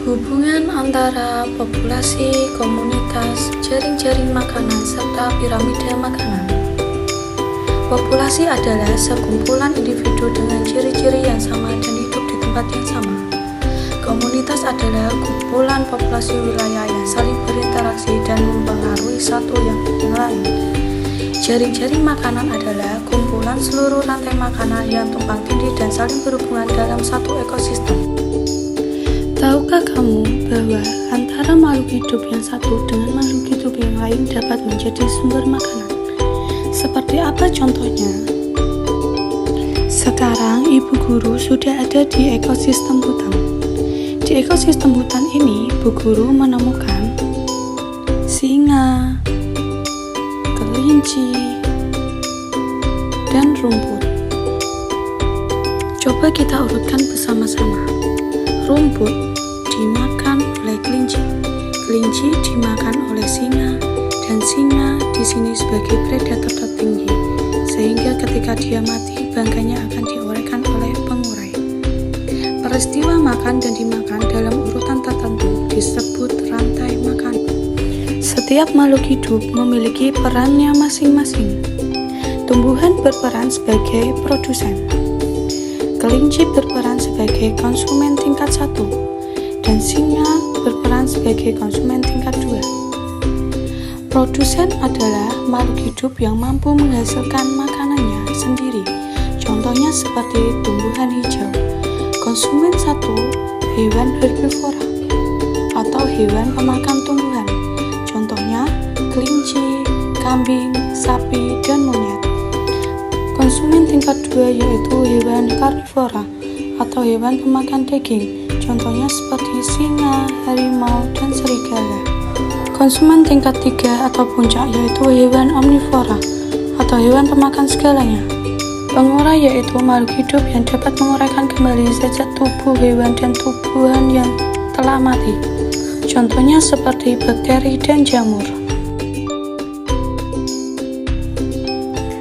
Hubungan antara populasi, komunitas, jaring-jaring makanan, serta piramida makanan. Populasi adalah sekumpulan individu dengan ciri-ciri yang sama dan hidup di tempat yang sama. Komunitas adalah kumpulan populasi wilayah yang saling berinteraksi dan mempengaruhi satu yang lain. Jaring-jaring makanan adalah kumpulan seluruh rantai makanan yang tumpang tindih dan saling berhubungan dalam satu ekosistem. Tahukah kamu bahwa antara makhluk hidup yang satu dengan makhluk hidup yang lain dapat menjadi sumber makanan? Seperti apa contohnya? Sekarang ibu guru sudah ada di ekosistem hutan. Di ekosistem hutan ini, Bu Guru menemukan singa, kelinci, dan rumput. Coba kita urutkan bersama-sama. Rumput dimakan oleh kelinci, kelinci dimakan oleh singa, dan singa di sini sebagai predator tertinggi, sehingga ketika dia mati, bangkainya akan diuraikan oleh pengurai. Peristiwa makan dan dimakan dalam urutan tertentu disebut rantai makan. Setiap makhluk hidup memiliki perannya masing-masing. Tumbuhan berperan sebagai produsen, kelinci berperan sebagai konsumen tingkat 1, dan singa berperan sebagai konsumen tingkat 2. Produsen adalah makhluk hidup yang mampu menghasilkan makanannya sendiri. Contohnya seperti tumbuhan hijau. Konsumen 1, hewan herbivora atau hewan pemakan tumbuhan. Contohnya kelinci, kambing, sapi, dan monyet. Konsumen tingkat 2 yaitu hewan karnivora atau hewan pemakan daging. Contohnya seperti singa, harimau, dan serigala. Konsumen tingkat 3 atau puncak yaitu hewan omnivora atau hewan pemakan segalanya. Pengurai yaitu makhluk hidup yang dapat menguraikan kembali zat tubuh hewan dan tumbuhan yang telah mati. Contohnya seperti bakteri dan jamur.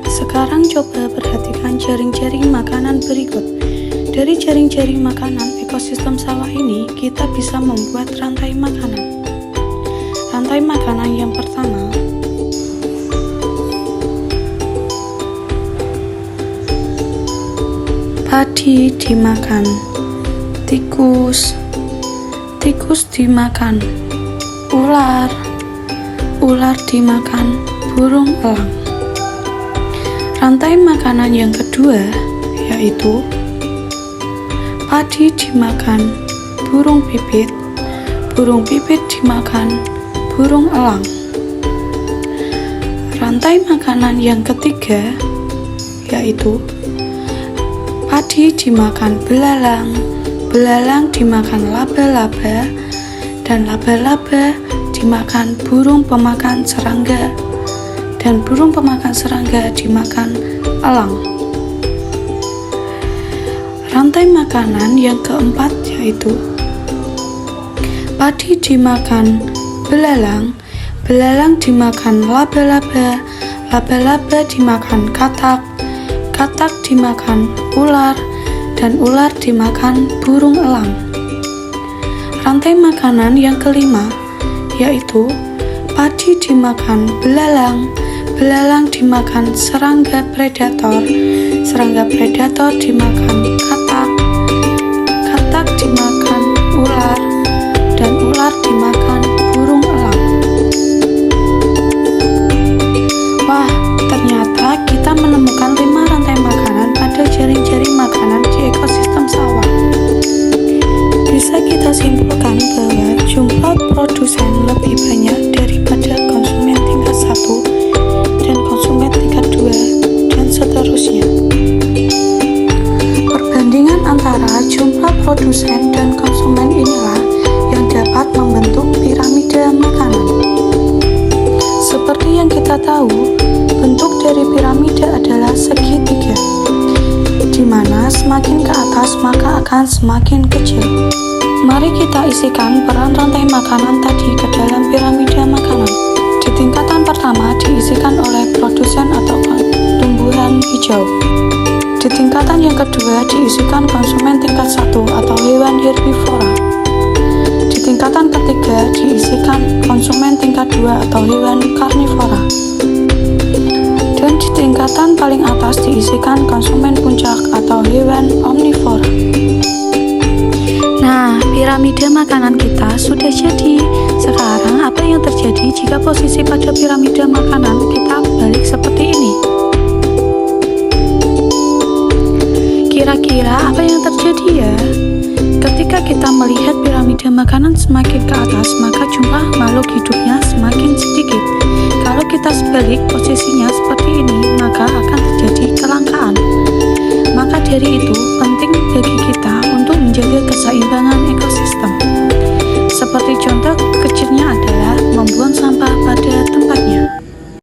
Sekarang coba perhatikan jaring-jaring makanan berikut. Dari jaring-jaring makanan ekosistem sawah ini, kita bisa membuat rantai makanan. Rantai makanan yang pertama, padi dimakan tikus, tikus dimakan ular, ular dimakan burung elang. Rantai makanan yang kedua yaitu padi dimakan burung pipit dimakan burung elang. Rantai makanan yang ketiga yaitu padi dimakan belalang, belalang dimakan laba-laba, dan laba-laba dimakan burung pemakan serangga, dan burung pemakan serangga dimakan elang. Rantai makanan yang keempat yaitu padi dimakan belalang, belalang dimakan laba-laba, laba-laba dimakan katak, katak dimakan ular, dan ular dimakan burung elang. Rantai makanan yang kelima yaitu padi dimakan belalang, belalang dimakan serangga predator, serangga predator dimakan katak, katak dimakan ular, dan ular dimakan burung elang. Wah, ternyata kita menemukan 5 rantai makanan pada jaring-jaring makanan di ekosistem sawah. Bisa kita simpulkan bahwa jumlah produsen lebih banyak daripada konsumen tingkat 1 dan konsumen tingkat 2, dan seterusnya. Perbandingan antara jumlah produsen dan konsumen inilah yang dapat membentuk piramida makanan. Seperti yang kita tahu, bentuk dari piramida adalah segitiga, di mana semakin ke atas maka akan semakin kecil. Mari kita isikan peran rantai makanan tadi ke dalam piramida makanan. Di tingkatan pertama diisikan oleh produsen atau tumbuhan hijau. Di tingkatan yang kedua diisikan konsumen tingkat 1 atau hewan herbivora. tingkat 2 atau hewan karnivora. Dan di tingkatan paling atas diisikan konsumen puncak atau hewan omnivora. Nah, piramida makanan kita sudah jadi. Sekarang apa yang terjadi jika posisi pada piramida makanan kita balik seperti ini? Kira-kira apa yang terjadi ya? Ketika kita melihat piramida makanan semakin ke atas, maka jumlah makhluk hidupnya semakin sedikit. Kalau kita sebalik posisinya seperti ini, maka